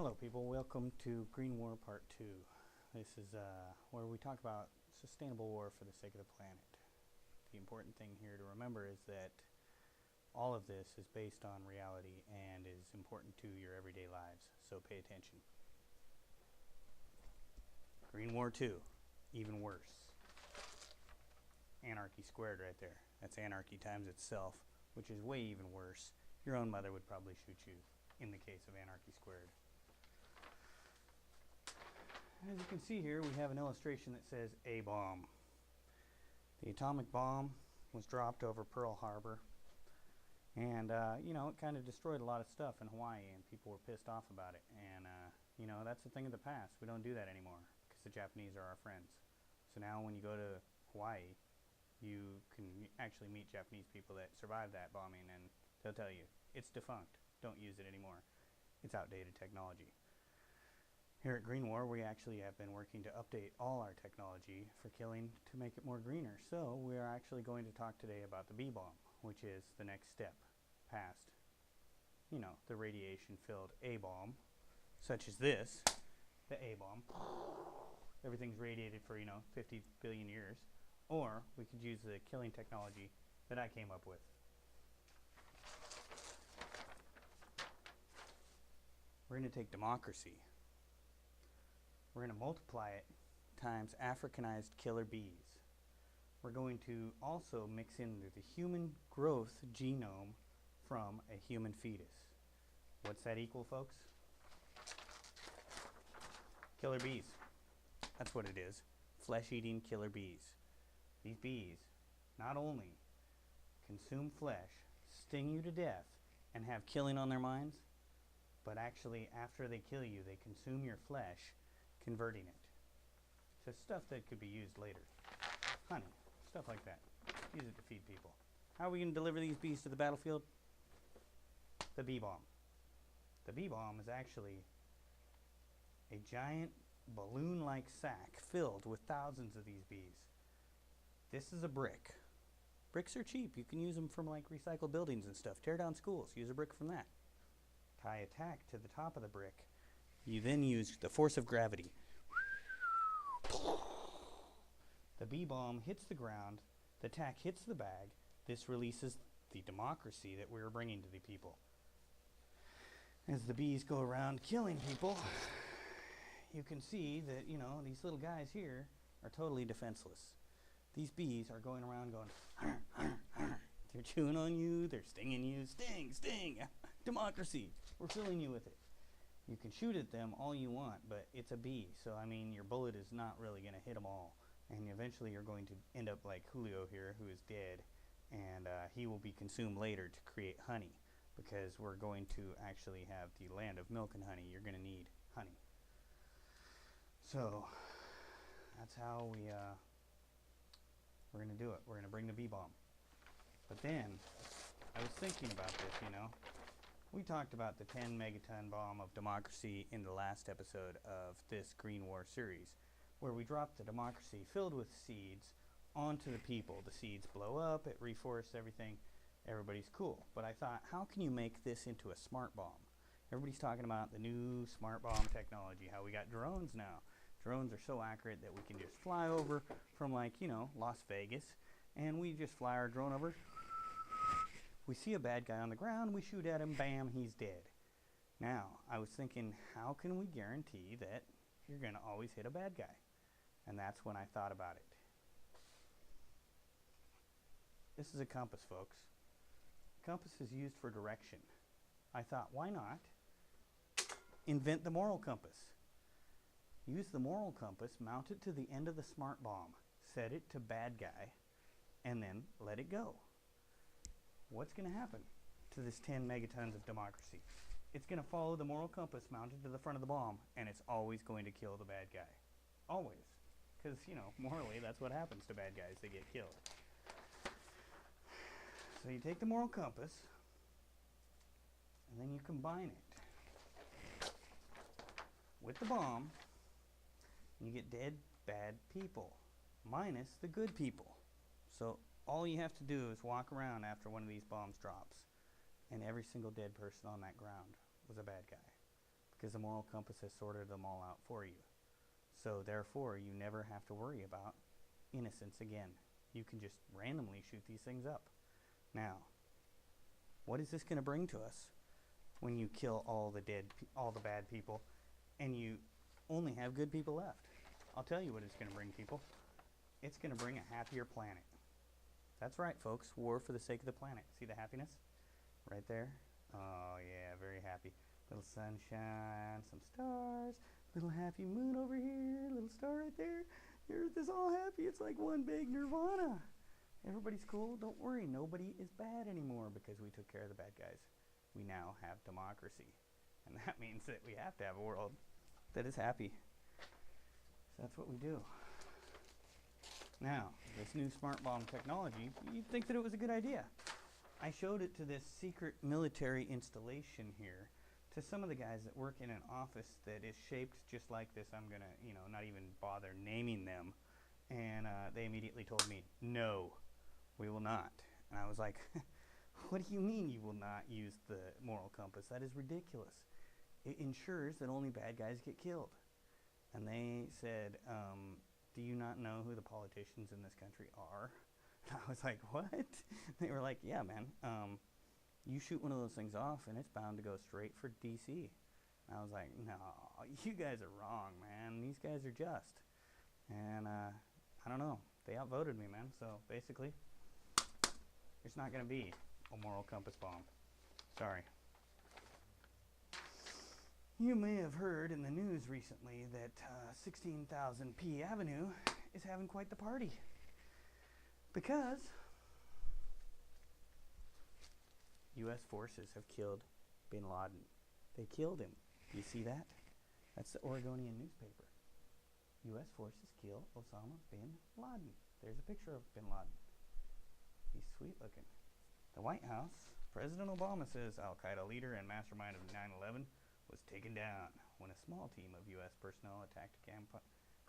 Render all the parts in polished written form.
Hello people, welcome to Green War Part 2. This is where we talk about sustainable war for the sake of the planet. The important thing here to remember is that all of this is based on reality and is important to your everyday lives, so pay attention. Green War 2, even worse. Anarchy squared right there. That's anarchy times itself, which is way even worse. Your own mother would probably shoot you in the case of anarchy squared. As you can see here, we have an illustration that says A bomb. The atomic bomb was dropped over Pearl Harbor, and it kind of destroyed a lot of stuff in Hawaii, and people were pissed off about it. And that's a thing of the past. We don't do that anymore because the Japanese are our friends. So now when you go to Hawaii, you can actually meet Japanese people that survived that bombing, and they'll tell you it's defunct. Don't use it anymore. It's outdated technology. Here at Green War, we actually have been working to update all our technology for killing to make it more greener. So we are actually going to talk today about the B-bomb, which is the next step past, the radiation-filled A-bomb, such as this, the A-bomb. Everything's radiated for, 50 billion years. Or we could use the killing technology that I came up with. We're going to take democracy. We're going to multiply it times Africanized killer bees. We're going to also mix in the human growth genome from a human fetus. What's that equal, folks? Killer bees. That's what it is. Flesh-eating killer bees. These bees not only consume flesh, sting you to death, and have killing on their minds, but actually after they kill you, they consume your flesh, converting it to stuff that could be used later. Honey, stuff like that. Use it to feed people. How are we going to deliver these bees to the battlefield? The bee-bomb. The bee-bomb is actually a giant balloon-like sack filled with thousands of these bees. This is a brick. Bricks are cheap. You can use them from like recycled buildings and stuff. Tear down schools. Use a brick from that. Tie a tack to the top of the brick. You then use the force of gravity. The bee-bomb hits the ground. The tack hits the bag. This releases the democracy that we're bringing to the people. As the bees go around killing people, you can see that, these little guys here are totally defenseless. These bees are going around going, arr, arr, arr. They're chewing on you, they're stinging you, sting, sting, democracy, we're filling you with it. You can shoot at them all you want, but it's a bee, so your bullet is not really going to hit them all. And eventually you're going to end up like Julio here, who is dead, and he will be consumed later to create honey, because we're going to actually have the land of milk and honey. You're going to need honey. So that's how we're going to do it. We're going to bring the bee-bomb. But then I was thinking about this, We talked about the 10 megaton bomb of democracy in the last episode of this Green War series, where we dropped the democracy filled with seeds onto the people. The seeds blow up, it reforests everything, everybody's cool. But I thought, how can you make this into a smart bomb? Everybody's talking about the new smart bomb technology, how we got drones now. Drones are so accurate that we can just fly over from Las Vegas, and we just fly our drone over. We see a bad guy on the ground, we shoot at him, bam, he's dead. Now, I was thinking, how can we guarantee that you're going to always hit a bad guy? And that's when I thought about it. This is a compass, folks. Compass is used for direction. I thought, why not invent the moral compass? Use the moral compass, mount it to the end of the smart bomb, set it to bad guy, and then let it go. What's going to happen to this 10 megatons of democracy? It's going to follow the moral compass mounted to the front of the bomb, and it's always going to kill the bad guy. Always. Because, morally, that's what happens to bad guys. They get killed. So you take the moral compass, and then you combine it with the bomb, and you get dead, bad people, minus the good people. So all you have to do is walk around after one of these bombs drops, and every single dead person on that ground was a bad guy. because the moral compass has sorted them all out for you. So therefore, you never have to worry about innocence again. You can just randomly shoot these things up. Now, what is this going to bring to us when you kill all the bad people, and you only have good people left? I'll tell you what it's going to bring, people. It's going to bring a happier planet. That's right, folks. War for the sake of the planet. See the happiness? Right there? Oh, yeah, very happy. Little sunshine, some stars, little happy moon over here, little star right there. The earth is all happy. It's like one big nirvana. Everybody's cool. Don't worry. Nobody is bad anymore because we took care of the bad guys. We now have democracy. And that means that we have to have a world that is happy. So that's what we do. Now, this new smart bomb technology, you'd think that it was a good idea. I showed it to this secret military installation here to some of the guys that work in an office that is shaped just like this. I'm going to, not even bother naming them. And they immediately told me, no, we will not. And I was like, what do you mean you will not use the moral compass? That is ridiculous. It ensures that only bad guys get killed. And they said, do you not know who the politicians in this country are? And I was like, what? They were like, yeah, man. You shoot one of those things off and it's bound to go straight for DC. And I was like, no, you guys are wrong, man. These guys are just. And I don't know. They outvoted me, man. So basically, there's not going to be a moral compass bomb. Sorry. You may have heard in the news recently that 16,000 P Avenue is having quite the party. Because U.S. forces have killed bin Laden. They killed him. Do you see that? That's the Oregonian newspaper. U.S. forces kill Osama bin Laden. There's a picture of bin Laden. He's sweet looking. The White House, President Obama says Al-Qaeda leader and mastermind of 9/11 was taken down when a small team of U.S. personnel attacked a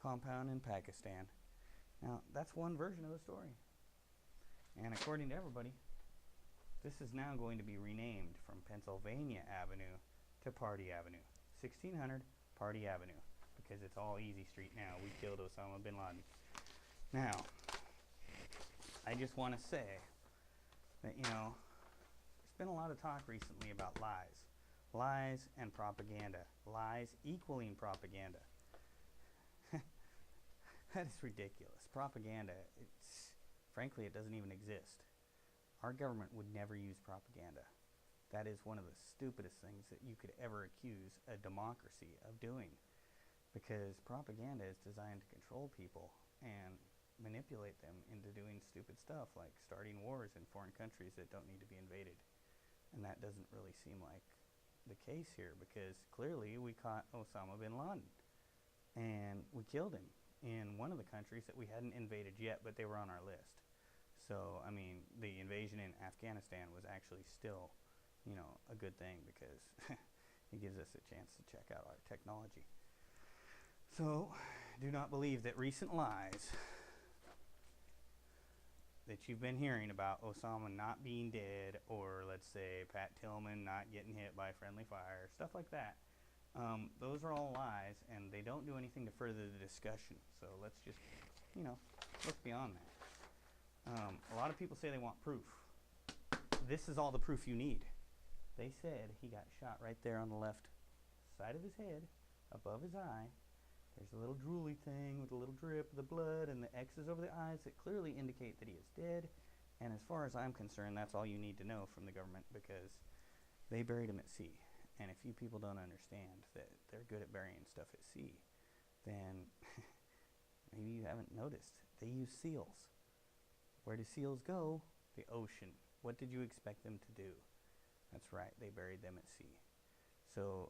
compound in Pakistan. Now, that's one version of the story. And according to everybody, this is now going to be renamed from Pennsylvania Avenue to Party Avenue. 1600 Party Avenue, because it's all easy street now. We killed Osama bin Laden. Now, I just want to say that, there's been a lot of talk recently about lies. Lies and propaganda. Lies equaling propaganda. That is ridiculous. Propaganda, frankly, it doesn't even exist. Our government would never use propaganda. That is one of the stupidest things that you could ever accuse a democracy of doing. Because propaganda is designed to control people and manipulate them into doing stupid stuff like starting wars in foreign countries that don't need to be invaded. And that doesn't really seem like the case here, because clearly we caught Osama bin Laden and we killed him in one of the countries that we hadn't invaded yet, but they were on our list. So, I mean, the invasion in Afghanistan was actually still, a good thing, because it gives us a chance to check out our technology. So, do not believe that recent lies that you've been hearing about Osama not being dead, or let's say Pat Tillman not getting hit by friendly fire, stuff like that. Those are all lies, and they don't do anything to further the discussion. So let's just, look beyond that. A lot of people say they want proof. This is all the proof you need. They said he got shot right there on the left side of his head, above his eye. There's a little drooly thing with a little drip of the blood and the X's over the eyes that clearly indicate that he is dead. And as far as I'm concerned, that's all you need to know from the government, because they buried him at sea. And if you people don't understand that they're good at burying stuff at sea, then maybe you haven't noticed. They use seals. Where do seals go? The ocean. What did you expect them to do? That's right, they buried them at sea. So,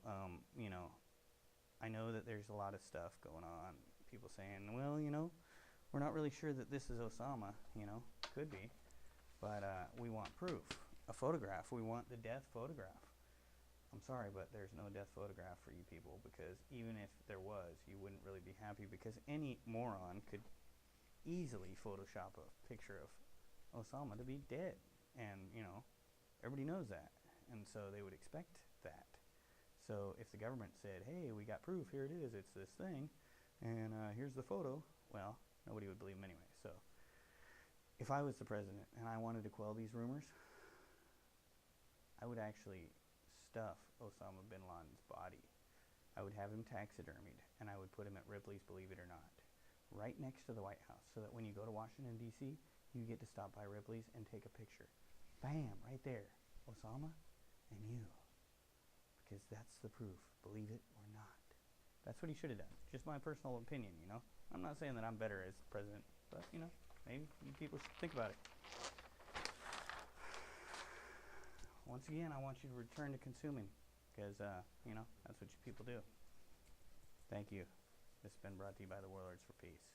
I know that there's a lot of stuff going on. People saying, well, we're not really sure that this is Osama, could be. But we want proof. A photograph. We want the death photograph. I'm sorry, but there's no death photograph for you people, because even if there was, you wouldn't really be happy, because any moron could easily Photoshop a picture of Osama to be dead. And, everybody knows that. And so they would expect that. So if the government said, hey, we got proof, here it is, it's this thing, and here's the photo, well, nobody would believe them anyway. So if I was the president and I wanted to quell these rumors, I would actually stuff Osama bin Laden's body. I would have him taxidermied, and I would put him at Ripley's Believe It or Not, right next to the White House, so that when you go to Washington, D.C., you get to stop by Ripley's and take a picture. Bam, right there. Osama and you. Because that's the proof, believe it or not. That's what he should have done. Just my personal opinion, you know. I'm not saying that I'm better as president, but, you know, maybe you people should think about it. Once again, I want you to return to consuming, because, you know, that's what you people do. Thank you. This has been brought to you by the Warlords for Peace.